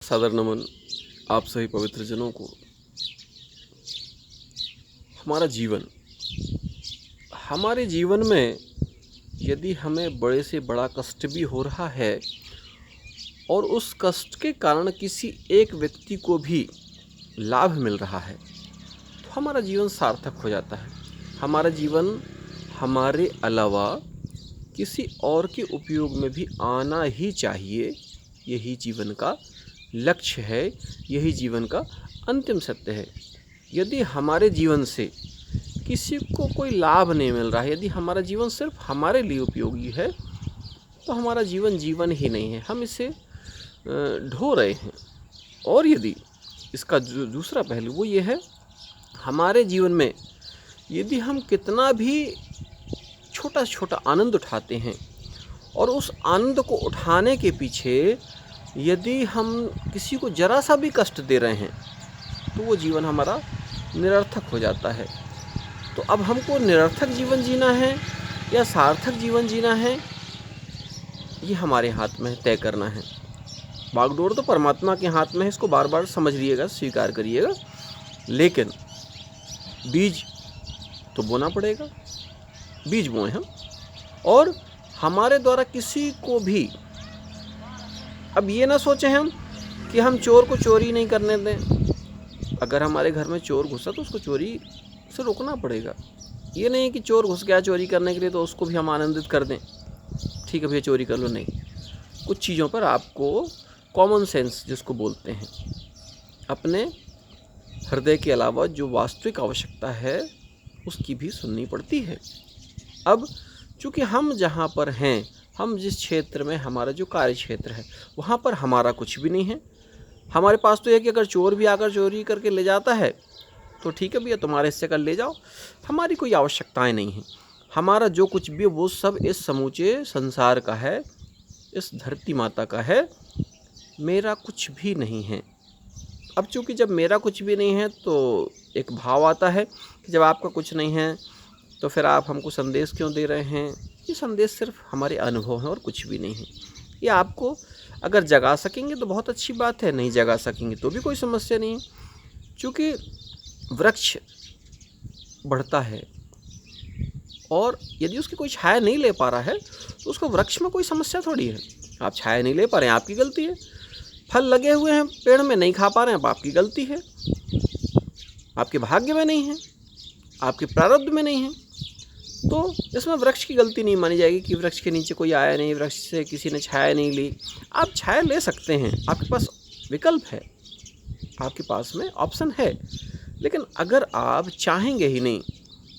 सादर नमन आप सभी पवित्र जनों को। हमारे जीवन में यदि हमें बड़े से बड़ा कष्ट भी हो रहा है और उस कष्ट के कारण किसी एक व्यक्ति को भी लाभ मिल रहा है तो हमारा जीवन सार्थक हो जाता है। हमारा जीवन हमारे अलावा किसी और के उपयोग में भी आना ही चाहिए। यही जीवन का लक्ष्य है, यही जीवन का अंतिम सत्य है। यदि हमारे जीवन से किसी को कोई लाभ नहीं मिल रहा है, यदि हमारा जीवन सिर्फ हमारे लिए उपयोगी है तो हमारा जीवन जीवन ही नहीं है, हम इसे ढो रहे हैं। और यदि इसका जो दूसरा पहलू वो ये है, हमारे जीवन में यदि हम कितना भी छोटा छोटा आनंद उठाते हैं और उस आनंद को उठाने के पीछे यदि हम किसी को जरा सा भी कष्ट दे रहे हैं तो वो जीवन हमारा निरर्थक हो जाता है। तो अब हमको निरर्थक जीवन जीना है या सार्थक जीवन जीना है, ये हमारे हाथ में तय करना है। बागडोर तो परमात्मा के हाथ में है, इसको बार बार समझ लीजिएगा, स्वीकार करिएगा। लेकिन बीज तो बोना पड़ेगा, बीज बोए हम, और हमारे द्वारा किसी को भी अब ये ना सोचें हम कि हम चोर को चोरी नहीं करने दें। अगर हमारे घर में चोर घुसा तो उसको चोरी से रोकना पड़ेगा। ये नहीं कि चोर घुस गया चोरी करने के लिए तो उसको भी हम आनंदित कर दें, ठीक है भैया चोरी कर लो। नहीं, कुछ चीज़ों पर आपको कॉमन सेंस जिसको बोलते हैं, अपने हृदय के अलावा जो वास्तविक आवश्यकता है उसकी भी सुननी पड़ती है। अब चूँकि हम जहाँ पर हैं, हम जिस क्षेत्र में, हमारा जो कार्य क्षेत्र है वहाँ पर हमारा कुछ भी नहीं है। हमारे पास तो यह कि अगर चोर भी आकर चोरी करके ले जाता है तो ठीक है भैया तुम्हारे हिस्से का ले जाओ, हमारी कोई आवश्यकताएं नहीं हैं। हमारा जो कुछ भी वो सब इस समूचे संसार का है, इस धरती माता का है, मेरा कुछ भी नहीं है। अब चूँकि जब मेरा कुछ भी नहीं है तो एक भाव आता है कि जब आपका कुछ नहीं है तो फिर आप हमको संदेश क्यों दे रहे हैं। ये संदेश सिर्फ हमारे अनुभव हैं और कुछ भी नहीं है। ये आपको अगर जगा सकेंगे तो बहुत अच्छी बात है, नहीं जगा सकेंगे तो भी कोई समस्या नहीं है। चूँकि वृक्ष बढ़ता है और यदि उसकी कोई छाया नहीं ले पा रहा है तो उसको वृक्ष में कोई समस्या थोड़ी है। आप छाया नहीं ले पा रहे हैं, आपकी गलती है। फल लगे हुए हैं पेड़ में, नहीं खा पा रहे हैं, अब आपकी गलती है। आपके भाग्य में नहीं है, आपके प्रारब्ध में नहीं है, तो इसमें वृक्ष की गलती नहीं मानी जाएगी कि वृक्ष के नीचे कोई आया नहीं, वृक्ष से किसी ने छाया नहीं ली। आप छाया ले सकते हैं, आपके पास विकल्प है, आपके पास में ऑप्शन है। लेकिन अगर आप चाहेंगे ही नहीं,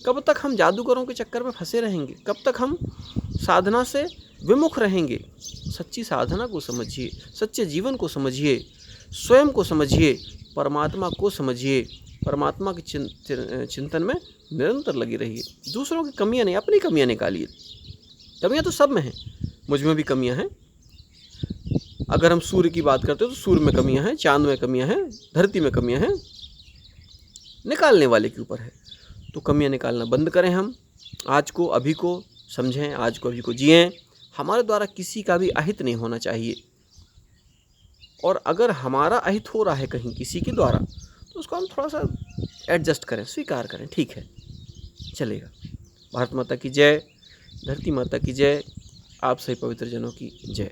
कब तक हम जादूगरों के चक्कर में फंसे रहेंगे, कब तक हम साधना से विमुख रहेंगे। सच्ची साधना को समझिए, सच्चे जीवन को समझिए, स्वयं को समझिए, परमात्मा को समझिए, परमात्मा के चिंतन में निरंतर लगी रहिए। दूसरों की कमियां नहीं, अपनी कमियां निकालिए। कमियां तो सब में हैं, मुझ में भी कमियां हैं। अगर हम सूर्य की बात करते हैं तो सूर्य में कमियां हैं, चांद में कमियां हैं, धरती में कमियां हैं, निकालने वाले के ऊपर है। तो कमियां निकालना बंद करें। हम आज को अभी को समझें, आज को अभी को जिएं। हमारे द्वारा किसी का भी अहित नहीं होना चाहिए, और अगर हमारा अहित हो रहा है कहीं किसी के द्वारा तो उसको हम थोड़ा सा एडजस्ट करें, स्वीकार करें, ठीक है चलेगा। भारत माता की जय, धरती माता की जय, आप सभी पवित्र जनों की जय।